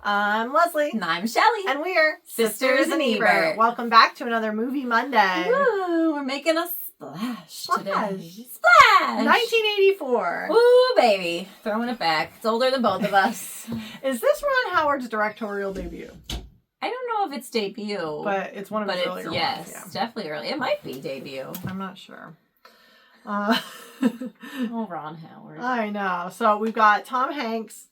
I'm Leslie. And I'm Shelly. And we're Sisters in Ebert. Welcome back to another Movie Monday. Woo, we're making a splash today. Splash! 1984. Woo, baby. Throwing it back. It's older than both of us. Is this Ron Howard's directorial debut? I don't know if it's debut. But it's one of his earlier ones. Yes, Yeah. definitely early. It might be debut. I'm not sure. Oh, Ron Howard. I know. So we've got Tom Hanks,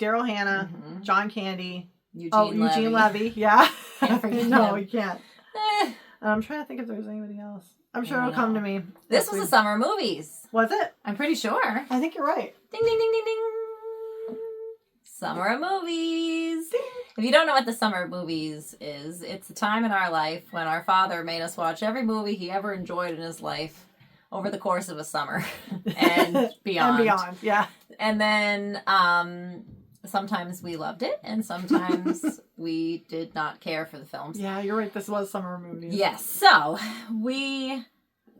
Daryl Hannah, John Candy, Eugene Levy. Yeah. Can't forget No, him. you can't. I'm trying to think if there's anybody else. I'm sure it'll know. come to me. This was the summer movies. Was it? I'm pretty sure. I think you're right. Ding, ding, ding, ding, ding. Summer of movies. Ding. If you don't know what the summer of movies is, it's a time in our life when our father made us watch every movie he ever enjoyed in his life over the course of a summer and beyond. And beyond, yeah. And then sometimes we loved it, and sometimes we did not care for the films. Yeah, you're right. This was summer movies. Yes. So we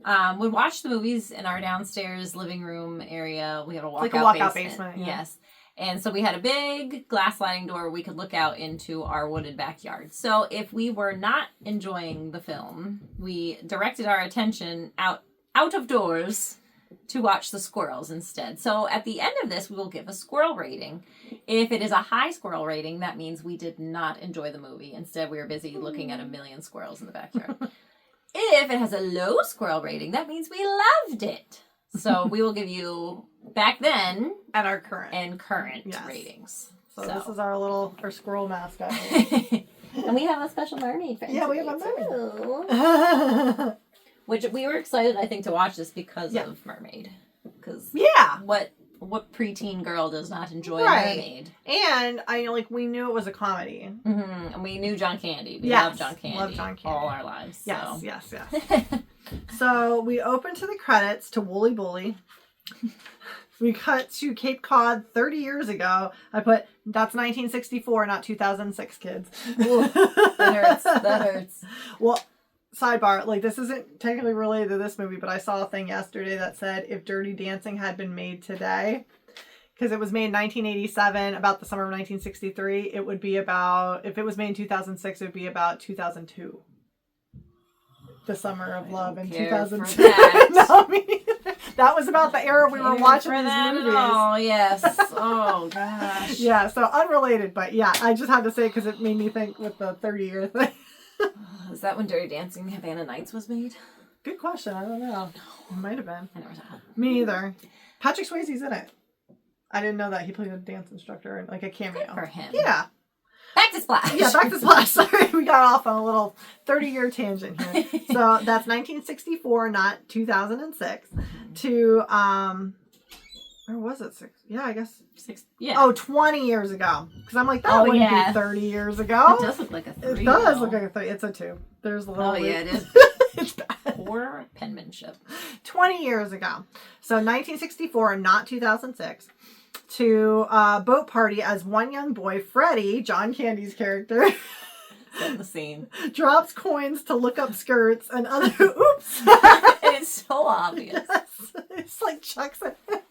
would watch the movies in our downstairs living room area. We had a walkout basement. Yeah. Yes. And so we had a big glass sliding door where we could look out into our wooded backyard. So if we were not enjoying the film, we directed our attention out of doors to watch the squirrels instead. So at the end of this, we will give a squirrel rating. If it is a high squirrel rating, that means we did not enjoy the movie. Instead, we were busy looking at a million squirrels in the backyard. If it has a low squirrel rating, that means we loved it. So we will give you back then And our current. yes. ratings. So this is our squirrel mascot. And we have a special mermaid friend. Yeah, we have a mermaid. Which we were excited, I think, to watch this because of Mermaid. Because what preteen girl does not enjoy Mermaid? And we knew it was a comedy. Mm-hmm. And we knew John Candy. We loved John Candy. Loved John Candy all our lives. So. Yes. So we open to the credits to Wooly Bully. We cut to Cape Cod 30 years ago. I put, that's 1964, not 2006, kids. Ooh, that hurts. Well, sidebar, this isn't technically related to this movie, but I saw a thing yesterday that said if Dirty Dancing had been made today, because it was made in 1987, about the summer of 1963, it would be about, if it was made in 2006, it would be about 2002. The Summer of Love in 2002. No, that was about the era we were watching these movies. Oh, yes. Oh, gosh. Yeah, so unrelated, but yeah, I just had to say because it made me think with the 30-year thing. Is that when Dirty Dancing Havana Nights was made? Good question. I don't know. No. It might have been. I never saw it. Me either. Patrick Swayze's in it. I didn't know that. He played a dance instructor and a cameo. Good for him. Yeah. Back to Splash. Yeah, back to Splash. Sorry, we got off on a little 30-year tangent here. So that's 1964, not 2006. To, or was it 6? Yeah, I guess. 6. Yeah. Oh, 20 years ago. Because I'm that wouldn't be 30 years ago. It does look like a 3. It does look like a 3. It's a 2. There's a little. Oh, yeah, it is. It's bad. Poor penmanship. 20 years ago. So 1964, not 2006. To boat party as one young boy, Freddie, John Candy's character, Set the scene. drops coins to look up skirts and other. Oops! It's so obvious. Yes. It's chucks it. But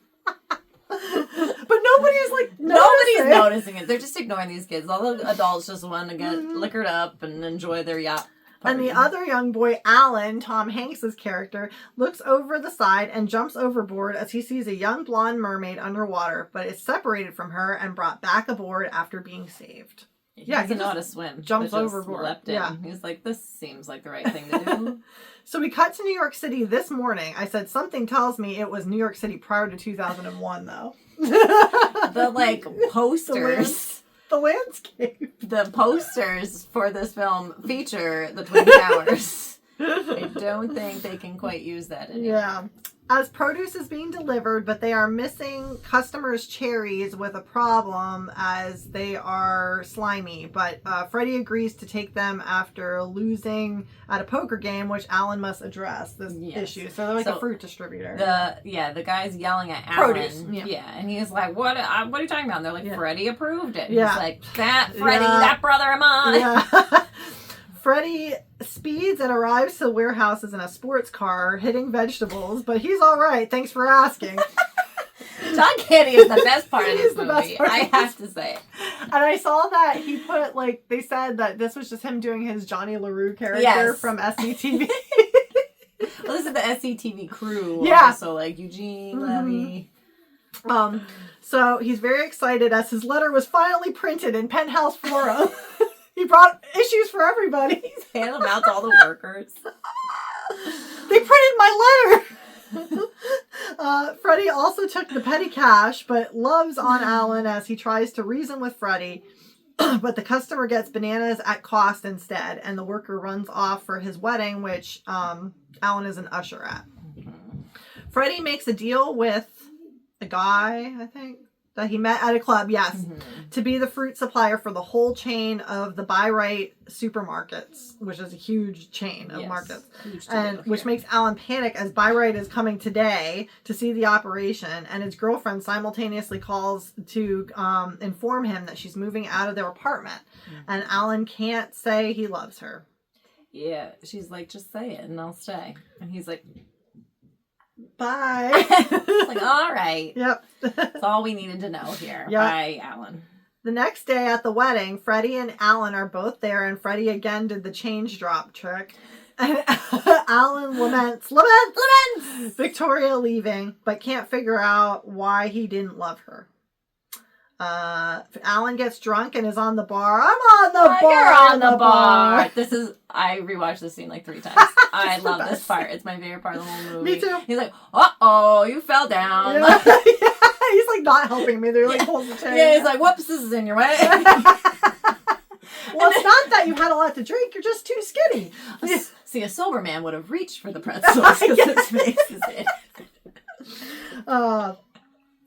nobody's noticing it. They're just ignoring these kids. All the adults just want to get liquored up and enjoy their yacht. And the other young boy, Alan, Tom Hanks' character, looks over the side and jumps overboard as he sees a young blonde mermaid underwater, but is separated from her and brought back aboard after being saved. He doesn't know how to swim. Jumps overboard. Leapt in. Yeah. He's like, this seems like the right thing to do. So we cut to New York City this morning. I said, something tells me it was New York City prior to 2001, though. The, posters. The landscape. The posters for this film feature the Twin Towers. I don't think they can quite use that anymore. Yeah. As produce is being delivered, but they are missing customers' cherries with a problem as they are slimy. But Freddie agrees to take them after losing at a poker game, which Alan must address this issue. So they're a fruit distributor. The guy's yelling at Alan. Produce. Yeah, and he's like, what are you talking about? And they're like, Freddie approved it. Yeah. He's like, Freddie, that brother of mine. Yeah. Freddie speeds and arrives to warehouses in a sports car, hitting vegetables, but he's all right. Thanks for asking. John Candy is the best part of this He's the best movie. part of I this. have to say. And I saw that he put, like, they said that this was just him doing his Johnny LaRue character Yes. from SCTV. Well, this is the SCTV crew. Yeah. Also, like, Eugene Levy. So he's very excited as his letter was finally printed in Penthouse Forum. He brought issues for everybody. He's handing them out to all the workers. They printed my letter. Freddie also took the petty cash, but loves on Alan as he tries to reason with Freddie. But the customer gets bananas at cost instead, and the worker runs off for his wedding, which Alan is an usher at. Freddie makes a deal with a guy, I think, that he met at a club, yes, to be the fruit supplier for the whole chain of the Buy Right supermarkets, which is a huge chain of markets, and which makes Alan panic as Buy Right is coming today to see the operation, and his girlfriend simultaneously calls to inform him that she's moving out of their apartment, and Alan can't say he loves her. Yeah, she's like, just say it and I'll stay. And he's like, bye. It's like, all right. Yep. That's all we needed to know here. Yep. Bye, Alan. The next day at the wedding, Freddie and Alan are both there, and Freddie again did the change drop trick. And Alan laments Victoria leaving, but can't figure out why he didn't love her. Alan gets drunk and is on the bar. I'm on the bar. You're on the bar. I rewatched this scene like 3 times. I love this part. It's my favorite part of the whole movie. Me too. He's like, uh-oh, you fell down. Yeah. He's like not helping me. They're like pulls the chair. Yeah, he's like, whoops, this is in your way. Well, it's not that you had a lot to drink. You're just too skinny. See, a sober man would have reached for the pretzels because his face is in.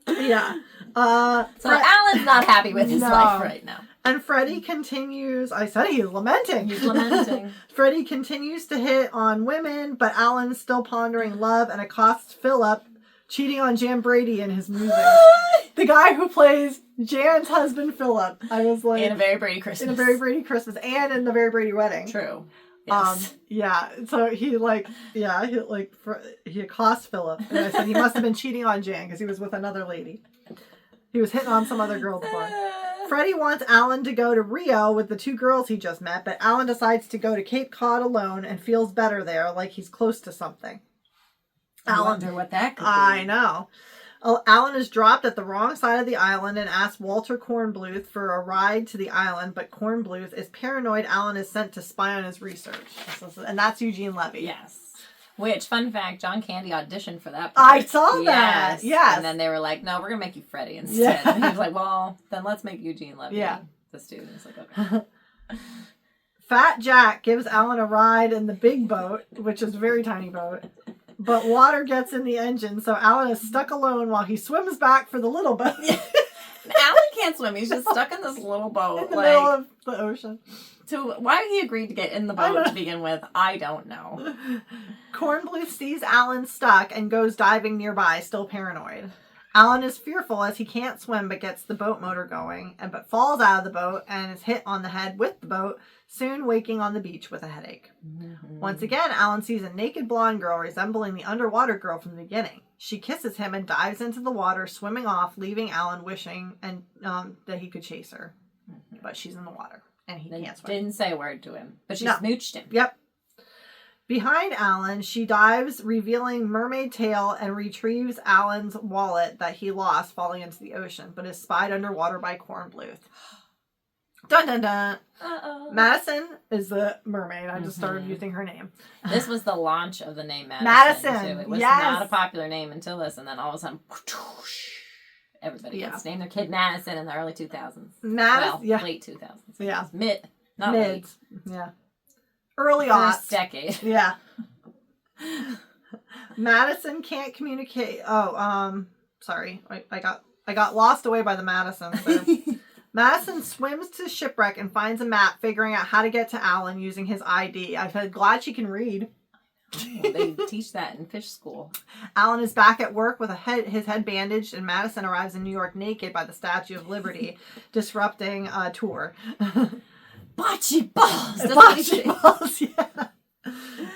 Yeah. So Alan's not happy with his life right now. And Freddie continues. I said he's lamenting. He's lamenting. Freddie continues to hit on women, but Alan's still pondering love and accosts Philip, cheating on Jan Brady in his music. The guy who plays Jan's husband, Philip. I was like... In A Very Brady Christmas. In A Very Brady Christmas and in The Very Brady Wedding. True. Yes. Yeah. So he accosts Philip. And I said he must have been cheating on Jan because he was with another lady. He was hitting on some other girl before. Freddie wants Alan to go to Rio with the 2 girls he just met, but Alan decides to go to Cape Cod alone and feels better there, like he's close to something. I wonder what that could be. I know. Alan is dropped at the wrong side of the island and asks Walter Kornbluth for a ride to the island, but Kornbluth is paranoid Alan is sent to spy on his research. And that's Eugene Levy. Yes. Which, fun fact, John Candy auditioned for that part. I saw that. Yes. And then they were like, no, we're going to make you Freddie instead. Yeah. And he was like, well, then let's make Eugene Levy the student. It's like, okay. Fat Jack gives Alan a ride in the big boat, which is a very tiny boat. But water gets in the engine, so Alan is stuck alone while he swims back for the little boat. Alan can't swim. He's just stuck in this little boat. In the middle of the ocean. So why he agreed to get in the boat to begin with, I don't know. Kornbluth sees Alan stuck and goes diving nearby, still paranoid. Alan is fearful as he can't swim but gets the boat motor going, but falls out of the boat and is hit on the head with the boat, soon waking on the beach with a headache. Mm-hmm. Once again, Alan sees a naked blonde girl resembling the underwater girl from the beginning. She kisses him and dives into the water, swimming off, leaving Alan wishing that he could chase her. Mm-hmm. But she's in the water, and he can't swim. Didn't say a word to him, but she smooched him. Yep. Behind Alan, she dives, revealing mermaid tail, and retrieves Alan's wallet that he lost falling into the ocean, but is spied underwater by Kornbluth. Dun dun dun. Uh-oh. Madison is the mermaid. I just started using her name. This was the launch of the name Madison. Too. It was not a popular name until this, and then all of a sudden, everybody gets named their kid Madison in the early 2000s. Late 2000s. Yeah. Mid. Yeah. Early aughts. First decade. Yeah. Madison can't communicate. Sorry. I got lost away by the Madisons there. Madison swims to shipwreck and finds a map, figuring out how to get to Alan using his ID. I'm glad she can read. Oh, they teach that in fish school. Alan is back at work with his head bandaged, and Madison arrives in New York naked by the Statue of Liberty, disrupting a tour. Bocce balls! Bocce balls, yeah.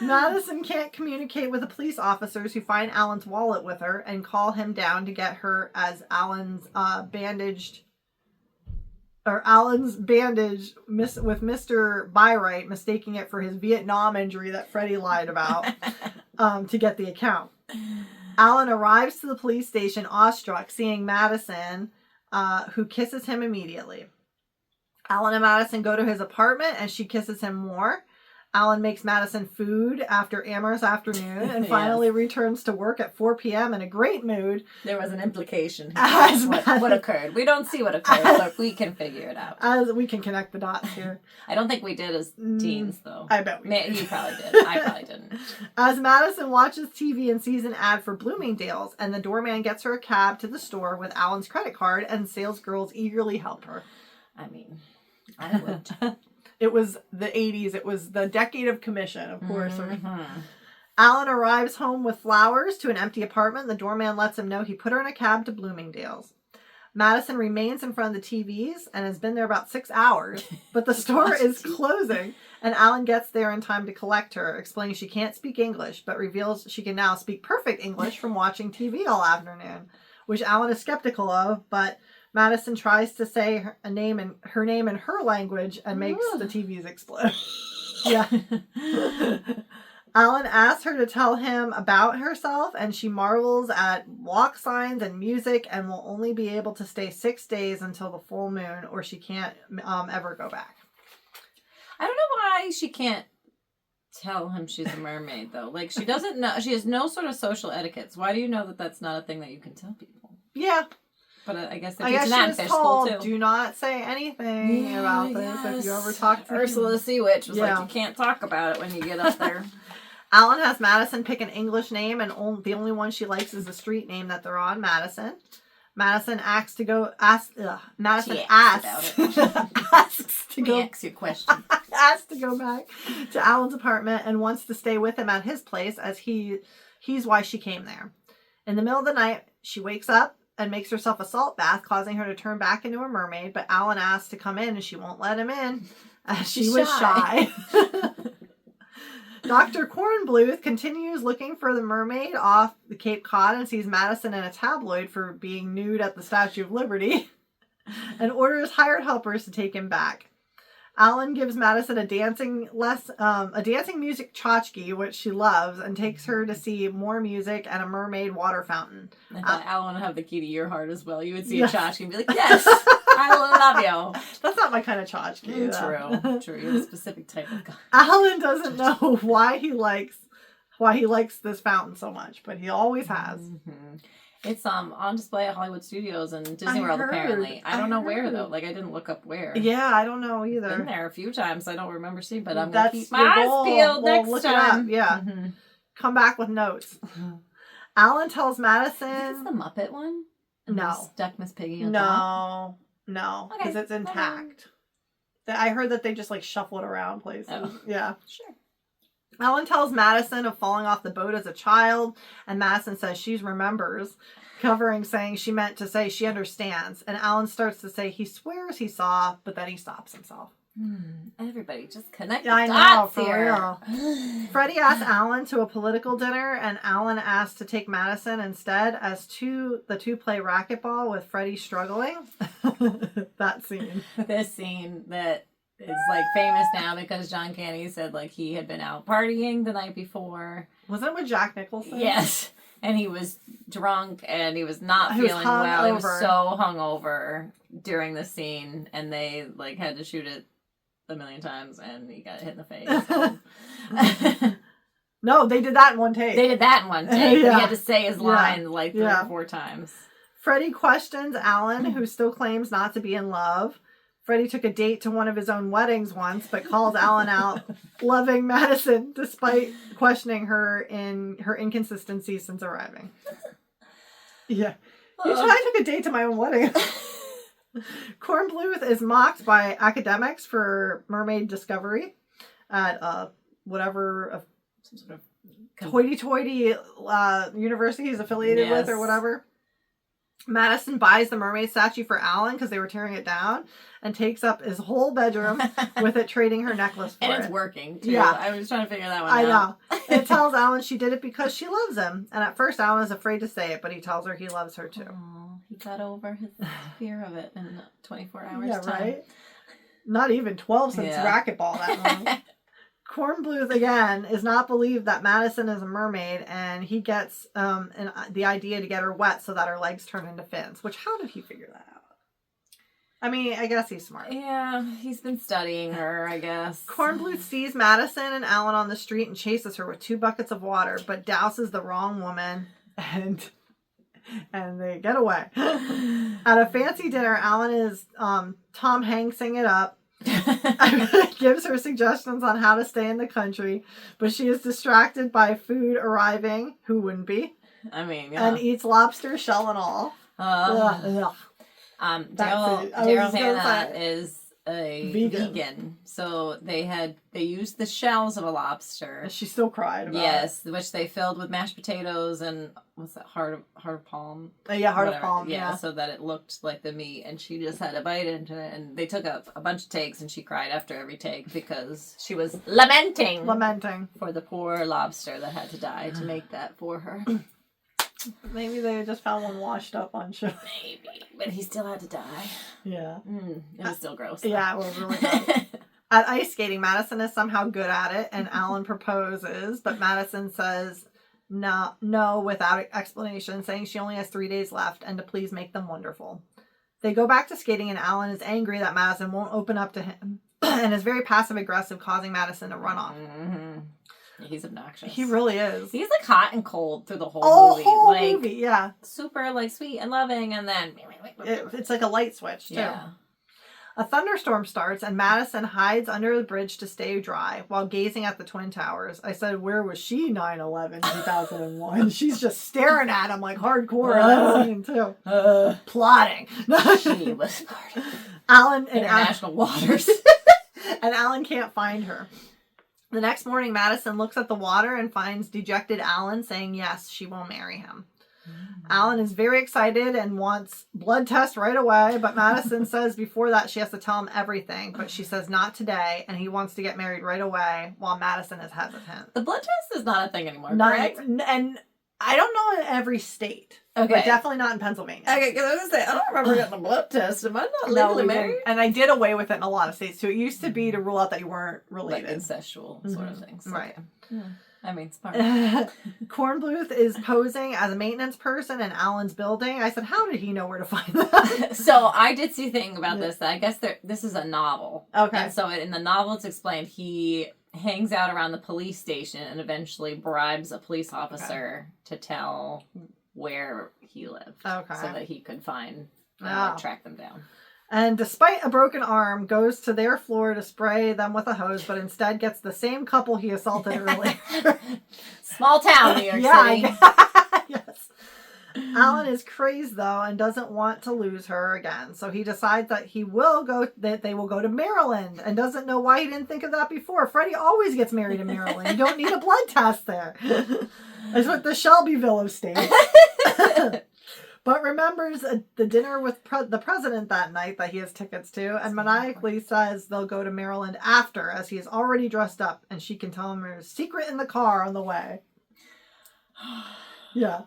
Madison can't communicate with the police officers who find Alan's wallet with her and call him down to get her as Alan's bandage with Mr. Byright mistaking it for his Vietnam injury that Freddie lied about to get the account. Alan arrives to the police station awestruck seeing Madison, who kisses him immediately. Alan and Madison go to his apartment and she kisses him more. Alan makes Madison food after amorous afternoon and finally returns to work at 4 p.m. in a great mood. There was an implication as what occurred. We don't see what occurred, but we can figure it out. As we can connect the dots here. I don't think we did as teens, though. I bet we did. You probably did. I probably didn't. As Madison watches TV and sees an ad for Bloomingdale's, and the doorman gets her a cab to the store with Alan's credit card, and salesgirls eagerly help her. I mean, I would. It was the 80s. It was the decade of commission, of course. Alan arrives home with flowers to an empty apartment. The doorman lets him know he put her in a cab to Bloomingdale's. Madison remains in front of the TVs and has been there about 6 hours, but the store is closing, and Alan gets there in time to collect her, explaining she can't speak English, but reveals she can now speak perfect English from watching TV all afternoon, which Alan is skeptical of, but Madison tries to say her name in her language and makes the TVs explode. Yeah. Alan asks her to tell him about herself, and she marvels at walk signs and music and will only be able to stay 6 days until the full moon, or she can't ever go back. I don't know why she can't tell him she's a mermaid, though. Like, she doesn't know. She has no sort of social etiquettes. Why do you know that that's not a thing that you can tell people? Yeah. But I guess they teach that in fish school, too. Do not say anything about this if you ever talk to Ursula the Sea Witch was like, you can't talk about it when you get up there. Alan has Madison pick an English name, and the only one she likes is the street name that they're on, Madison. Madison asks to go back to Alan's apartment and wants to stay with him at his place as he's why she came there. In the middle of the night, she wakes up and makes herself a salt bath, causing her to turn back into a mermaid, but Alan asks to come in and she won't let him in as she was shy. Dr. Kornbluth continues looking for the mermaid off the Cape Cod and sees Madison in a tabloid for being nude at the Statue of Liberty and orders hired helpers to take him back. Alan gives Madison a dancing music tchotchke, which she loves, and takes her to see more music and a mermaid water fountain. I thought Alan would have the key to your heart as well. You would see a tchotchke and be like, yes, I love you. That's not my kind of tchotchke. True. You're a specific type of guy. Alan doesn't know why he likes this fountain so much, but he always has. Mm-hmm. It's on display at Hollywood Studios and Disney World, apparently. I don't know where, though. Like, I didn't look up where. Yeah, I don't know either. Been there a few times. I don't remember seeing, but I'm going to keep my eyes peeled next time. Yeah. Mm-hmm. Come back with notes. Alan tells Madison... Is this the Muppet one? And no. Stuck Miss Piggy on top? No. Because it's intact. I heard that they just, like, shuffle it around places. Oh. Yeah. Sure. Alan tells Madison of falling off the boat as a child, and Madison says she remembers, covering saying she meant to say she understands. And Alan starts to say he swears he saw, but then he stops himself. Everybody just connect the dots here. Real. Freddie asks Alan to a political dinner, and Alan asks to take Madison instead as the two play racquetball with Freddie struggling. That scene. This scene that is like famous now because John Candy said like he had been out partying the night before. Wasn't it with Jack Nicholson? Yes. And he was drunk and he was not feeling well. He was so hungover during the scene, and they like had to shoot it a million times and he got hit in the face. No, they did that in one take. Yeah. He had to say his line like 3 or 4 times. Freddie questions Alan, who still claims not to be in love. Freddie took a date to one of his own weddings once, but calls Alan out, loving Madison despite questioning her in her inconsistency since arriving. Yeah. I took a date to my own wedding. Kornbluth is mocked by academics for mermaid discovery at some sort of hoity-toity university he's affiliated with or whatever. Madison buys the mermaid statue for Alan because they were tearing it down and takes up his whole bedroom with it, trading her necklace for And it. it's working, too. Yeah. I was trying to figure that one I out. know. It tells Alan she did it because she loves him. And at first, Alan is afraid to say it, but he tells her he loves her, too. Oh, he got over his fear of it in 24 hours Yeah, time. right? Not even 12 since racquetball that long. Kornbluth, again, is not believed that Madison is a mermaid, and he gets the idea to get her wet so that her legs turn into fins. Which, how did he figure that out? I mean, I guess he's smart. Yeah, he's been studying her, I guess. Kornbluth sees Madison and Alan on the street and chases her with 2 buckets of water, but douses the wrong woman, and they get away. At a fancy dinner, Alan is Tom Hanksing it up. Gives her suggestions on how to stay in the country, but she is distracted by food arriving. Who wouldn't be? I mean, yeah. And eats lobster shell and all. Daryl Hannah is a vegan. So they used the shells of a lobster. She still cried about it. Which they filled with mashed potatoes and what's that, heart of palm? Heart of palm, yeah. So that it looked like the meat, and she just had a bite into it, and they took a bunch of takes, and she cried after every take because she was lamenting for the poor lobster that had to die to make that for her. Maybe they just found one washed up on show. Maybe, but he still had to die. Yeah. It was still gross. Yeah, it was really gross. At ice skating, Madison is somehow good at it, and Alan proposes, but Madison says no without explanation, saying she only has 3 days left and to please make them wonderful. They go back to skating, and Alan is angry that Madison won't open up to him and is very passive-aggressive, causing Madison to run off. Mm-hmm. He's obnoxious. He really is. He's like hot and cold through the whole movie. Movie, yeah. Super like sweet and loving, and then it's like a light switch too. Yeah. A thunderstorm starts, and Madison hides under the bridge to stay dry while gazing at the Twin Towers. I said, where was she 9/11 2001? She's just staring at him like hardcore in that scene too. Plotting. She was part of Alan and international waters. And Alan can't find her. The next morning, Madison looks at the water and finds dejected Alan saying yes, she will marry him. Alan is very excited and wants blood test right away, but Madison says before that she has to tell him everything, but she says not today, and he wants to get married right away while Madison is hesitant. The blood test is not a thing anymore, correct? And I don't know in every state. Okay. But definitely not in Pennsylvania. Okay, because I was going to say, I don't remember getting a blood test. Am I not legally married? And I did away with it in a lot of states, too. It used to be to rule out that you weren't related. Like incestual sort of things. Right. Okay. Yeah. I mean, smart. Kornbluth is posing as a maintenance person in Alan's building. I said, how did he know where to find that? So I did see a thing about this. That I guess this is a novel. Okay. And so in the novel, it's explained he hangs out around the police station and eventually bribes a police officer to tell where he lived. Okay. So that he could find track them down. And despite a broken arm, goes to their floor to spray them with a hose, but instead gets the same couple he assaulted earlier. Small town, New York City. Yes. Alan is crazed, though, and doesn't want to lose her again. So he decides that they will go to Maryland, and doesn't know why he didn't think of that before. Freddie always gets married in Maryland. You don't need a blood test there. It's what the Shelbyville of states. But remembers the dinner with the president that night that he has tickets to, and maniacally says they'll go to Maryland after, as he is already dressed up, and she can tell him there's a secret in the car on the way. Yeah.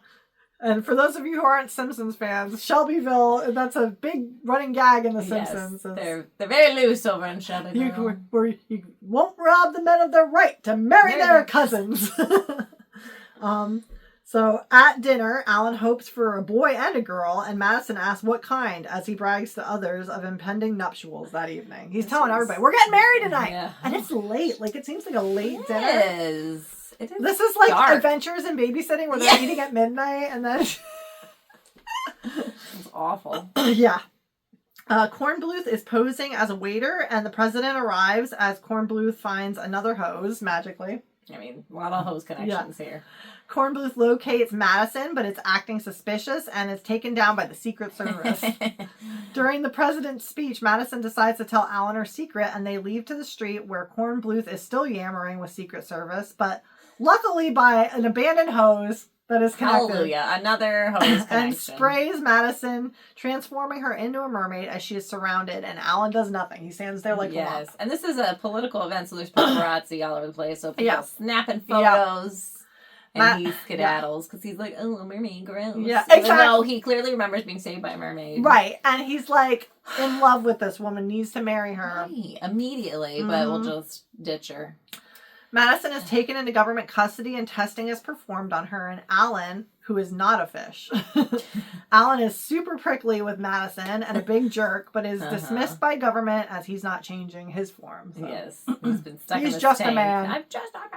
And for those of you who aren't Simpsons fans, Shelbyville, that's a big running gag in The Simpsons. Yes, they're very loose over in Shelbyville. You won't rob the men of their right to marry their cousins. So at dinner, Alan hopes for a boy and a girl, and Madison asks what kind, as he brags to others of impending nuptials that evening. He's telling everybody, we're getting married tonight! Yeah. And it's late. Like, it seems like a late dinner. It is This is like dark. Adventures in Babysitting, where they're eating at midnight, and then... It's awful. Yeah. Kornbluth is posing as a waiter, and the president arrives as Kornbluth finds another hose, magically. I mean, a lot of hose connections here. Kornbluth locates Madison, but it's acting suspicious and is taken down by the Secret Service. During the president's speech, Madison decides to tell Alan her secret, and they leave to the street where Kornbluth is still yammering with Secret Service, but luckily by an abandoned hose that is connected. Hallelujah. Another hose connection. And sprays Madison, transforming her into a mermaid as she is surrounded, and Alan does nothing. He stands there like a lump. And this is a political event, so there's paparazzi all over the place. So people snapping photos. And he skedaddles because he's like, oh, a mermaid, gross. Yeah, exactly. Even though he clearly remembers being saved by a mermaid. Right. And he's like in love with this woman, needs to marry her. Right. Immediately, but we'll just ditch her. Madison is taken into government custody and testing is performed on her, and Alan, who is not a fish. Alan is super prickly with Madison and a big jerk, but is dismissed by government as he's not changing his form. So. Yes. He's been stuck in He's this just tank. a man. I'm just a man.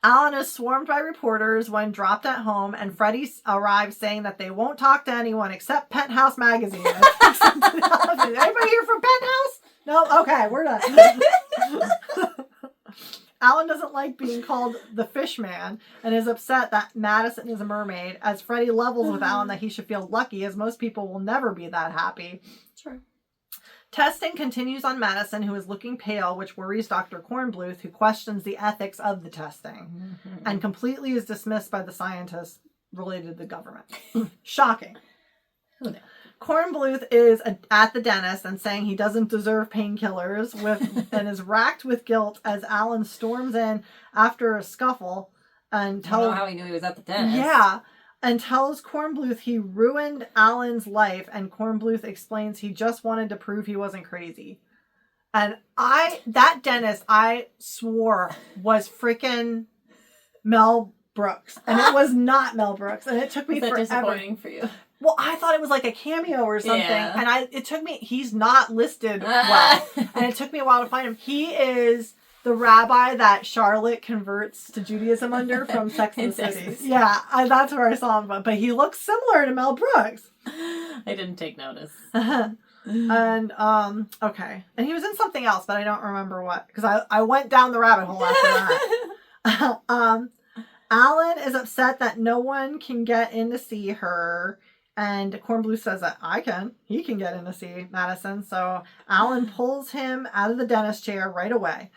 Alan is swarmed by reporters when dropped at home, and Freddie arrives saying that they won't talk to anyone except Penthouse magazine. Anybody here from Penthouse? No? Okay, we're done. Alan doesn't like being called the fish man and is upset that Madison is a mermaid, as Freddie levels with Alan that he should feel lucky, as most people will never be that happy. Sure. Testing continues on Madison, who is looking pale, which worries Dr. Kornbluth, who questions the ethics of the testing and completely is dismissed by the scientists related to the government. Shocking. Who knew? Kornbluth is at the dentist and saying he doesn't deserve painkillers and is racked with guilt as Alan storms in after a scuffle and I don't know how he knew he was at the dentist. Yeah. And tells Kornbluth he ruined Alan's life, and Kornbluth explains he just wanted to prove he wasn't crazy. And that dentist, I swore was freaking Mel Brooks. And it was not Mel Brooks. And it took me forever. Disappointing for you? Well, I thought it was like a cameo or something. Yeah. And it took me, he's not listed well. And it took me a while to find him. He is the rabbi that Charlotte converts to Judaism under from Sex and the City. Yeah, that's where I saw him. But he looks similar to Mel Brooks. I didn't take notice. And, okay. And he was in something else, but I don't remember what. Because I went down the rabbit hole after that. Alan is upset that no one can get in to see her. And Kornbluth says that he can get in to see Madison. So Alan pulls him out of the dentist chair right away.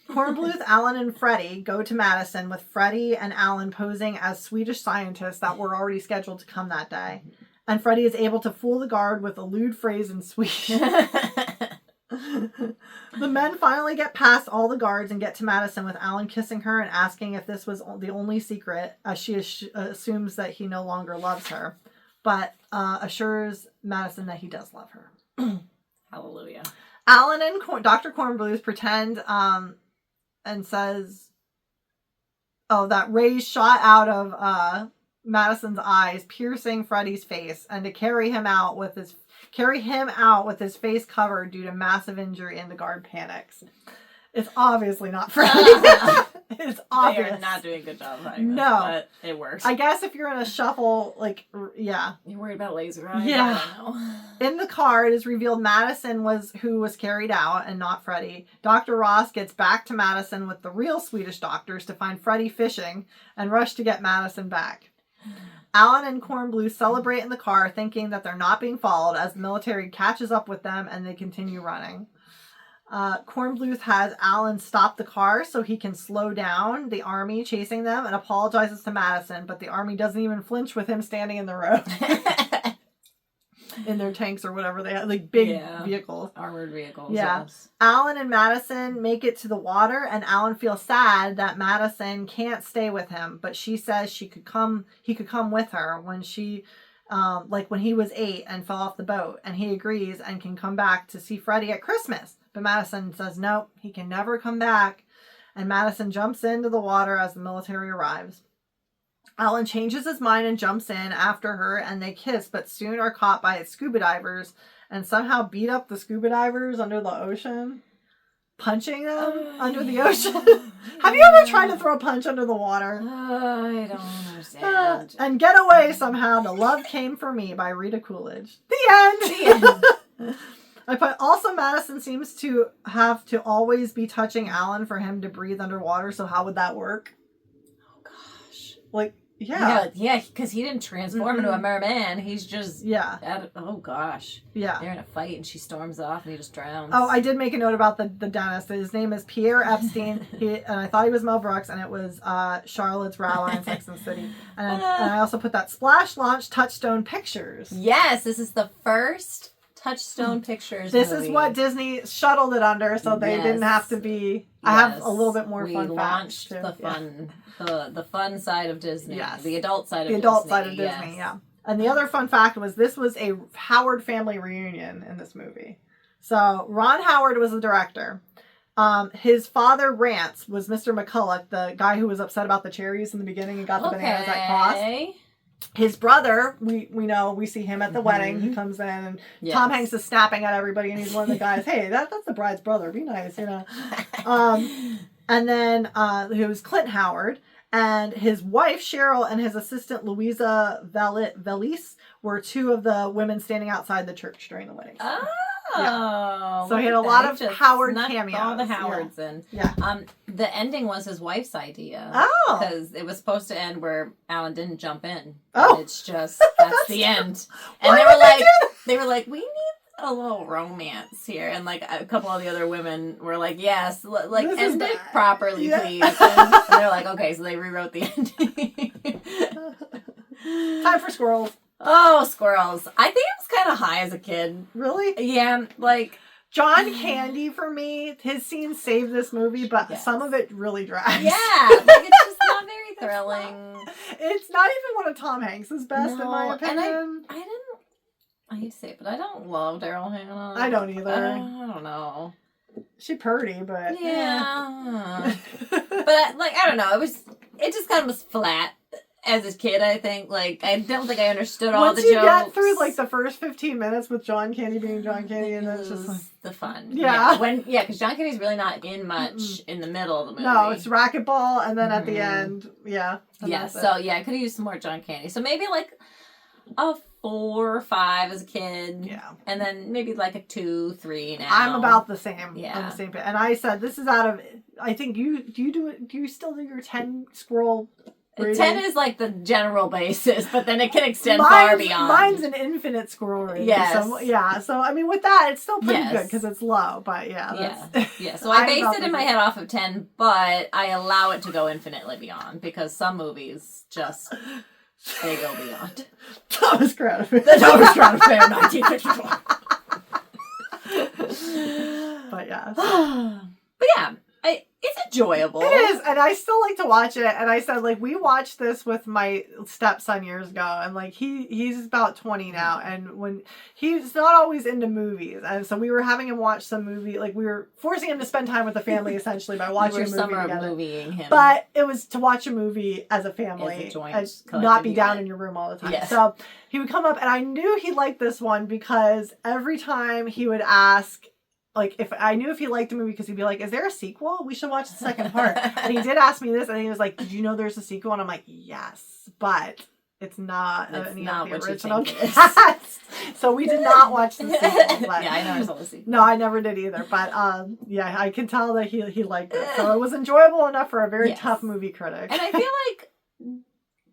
Kornbluth, Alan, and Freddie go to Madison with Freddie and Alan posing as Swedish scientists that were already scheduled to come that day. And Freddie is able to fool the guard with a lewd phrase in Swedish. The men finally get past all the guards and get to Madison with Alan kissing her and asking if this was the only secret, as she assumes that he no longer loves her, but assures Madison that he does love her. Hallelujah. Alan and Dr. Kornbluth pretend and says, that rays shot out of Madison's eyes, piercing Freddie's face, and to carry him out with his face covered due to massive injury, and the guard panics. It's obviously not Freddie. It's obvious. They are not doing a good job hiding this, but it works. I guess if you're in a shuffle, yeah. You're worried about laser eyes? Yeah. I don't know. In the car, it is revealed Madison who was carried out and not Freddie. Dr. Ross gets back to Madison with the real Swedish doctors to find Freddie fishing and rush to get Madison back. Alan and Kornbluth celebrate in the car, thinking that they're not being followed as the military catches up with them and they continue running. Kornbluth has Alan stop the car so he can slow down the army chasing them and apologizes to Madison, but the army doesn't even flinch with him standing in the road. In their tanks or whatever they have, like big vehicles. Armored vehicles, yeah. Yes. Alan and Madison make it to the water, and Alan feels sad that Madison can't stay with him, but she says he could come with her when she, when he was 8 and fell off the boat, and he agrees and can come back to see Freddie at Christmas. But Madison says nope, he can never come back, and Madison jumps into the water as the military arrives. Alan changes his mind and jumps in after her, and they kiss, but soon are caught by scuba divers and somehow beat up the scuba divers under the ocean, punching them under the ocean. Have you ever tried to throw a punch under the water? I don't understand. And get away somehow. The Love Came for Me by Rita Coolidge. The end. Also, Madison seems to have to always be touching Alan for him to breathe underwater, so how would that work? Oh, gosh. Yeah, because he didn't transform into a merman. He's just oh gosh. Yeah. They're in a fight and she storms off and he just drowns. Oh, I did make a note about the dentist. His name is Pierre Epstein. And I thought he was Mel Brooks, and it was Charlotte's rabbi in Sex and the City. And I also put that Splash Launch Touchstone Pictures. Yes, this is the first Touchstone Pictures This movie. is what Disney shuttled it under, so they didn't have to be. I have a little bit more fun launched facts, the fun, the fun side of Disney. Yes. The adult side of Disney. The adult side of Disney, yeah. And the other fun fact was this was a Howard family reunion in this movie. So Ron Howard was the director. His father, Rance, was Mr. McCulloch, the guy who was upset about the cherries in the beginning and got the bananas at cost. His brother, we see him at the wedding. He comes in and Tom Hanks is snapping at everybody, and he's one of the guys, hey, that's the bride's brother. Be nice, And then it was Clint Howard, and his wife, Cheryl, and his assistant, Louisa Velis, were two of the women standing outside the church during the wedding. So he had a lot of Howard cameos. All the Howards in. Yeah. The ending was his wife's idea. Oh. Because it was supposed to end where Alan didn't jump in. Oh. It's just, that's the end. And they were like, we need a little romance here. And like a couple of the other women were like, yes, like end it properly, please. And they're like, okay, so they rewrote the ending. Time for squirrels. Oh, squirrels. I think it was kind of high as a kid. Really? Yeah, like... John Candy, for me, his scenes saved this movie, but some of it really drags. Yeah, like it's just not very thrilling. It's not even one of Tom Hanks' best, in my opinion. And I hate to say it, but I don't love Daryl Hannah. I don't either. I don't know. She's pretty, but... Yeah. But, like, I don't know. It just kind of was flat. As a kid, I think, like, I don't think I understood all the jokes. Once you get through, like, the first 15 minutes with John Candy being John Candy, and then it's just like... the fun. Yeah. Because John Candy's really not in much in the middle of the movie. No, it's racquetball, and then at the end, Yeah, so, I could have used some more John Candy. So maybe, like, a 4 or 5 as a kid. Yeah. And then maybe, like, a 2, 3 now. I'm about the same. Yeah. On the same page. And I said, this is out of... I think do you still do your 10 squirrel... rating? 10 is like the general basis, but then it can extend far beyond. Mine's an infinite squirrel rating. Yes. So I mean, with that, it's still pretty good because it's low. But So I based it in my head off of 10, but I allow it to go infinitely beyond because some movies just they go beyond. Thomas Crown Affair. The Thomas Crown Affair, 1954. But yeah. But yeah. It's enjoyable. It is, and I still like to watch it. And I said, like, we watched this with my stepson years ago, and like he's about 20 now, and when he's not always into movies, and so we were having him watch some movie, like we were forcing him to spend time with the family essentially by watching a movie together. Movieing him. But it was to watch a movie as a family, and not be down in your room all the time. Yes. So he would come up, and I knew he liked this one because every time he would ask. Like, if I knew if he liked the movie, because he'd be like, is there a sequel? We should watch the second part. And he did ask me this, and he was like, did you know there's a sequel? And I'm like, yes, but it's not any of the original cast. So we did not watch the sequel. But, I never saw the sequel. No, I never did either. But, I can tell that he liked it. So it was enjoyable enough for a very tough movie critic. And I feel like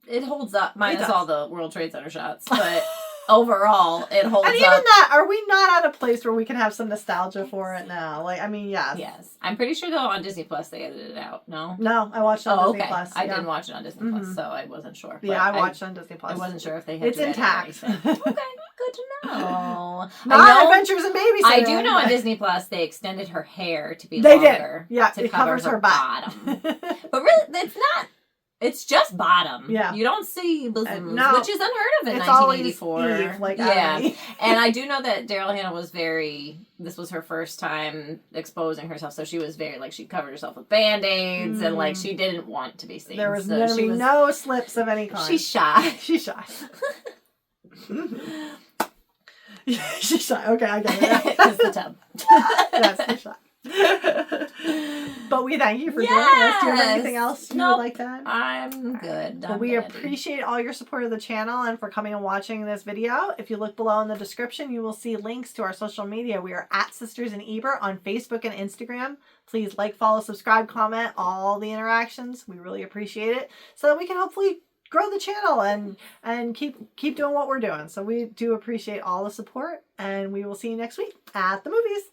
it holds up, minus all the World Trade Center shots, but... Overall, it holds up. And even that, are we not at a place where we can have some nostalgia for it now? Like, I mean, yes. Yes. I'm pretty sure, though, on Disney Plus, they edited it out. No? No, I watched it on Disney Plus. I didn't watch it on Disney Plus, so I wasn't sure. Yeah, I watched it on Disney Plus. I wasn't sure if they had It's intact. Okay, good to know. Not Adventures in Babysitting. I do know on Disney Plus, they extended her hair to be longer. They did. Yeah, to it cover covers her bottom. But really, it's not... It's just bottom. Yeah. You don't see bosoms, which is unheard of in 1984. Eve, like Abby. And I do know that Daryl Hannah was this was her first time exposing herself, so she was very, like, she covered herself with Band-Aids, and, like, she didn't want to be seen. There was going to be no slips of any kind. She's shy. She's shy. She's shy. Okay, I get it. It's the tub. Yes, she's shy. But we thank you for joining us. Do you have anything else you would like to add? I'm good. Well, we appreciate all your support of the channel and for coming and watching this video. If you look below in the description, you will see links to our social media. We are at Sisters in Ebert on Facebook and Instagram. Please like, follow, subscribe, comment, all the interactions. We really appreciate it so that we can hopefully grow the channel and keep doing what we're doing. So we do appreciate all the support, and we will see you next week at the movies.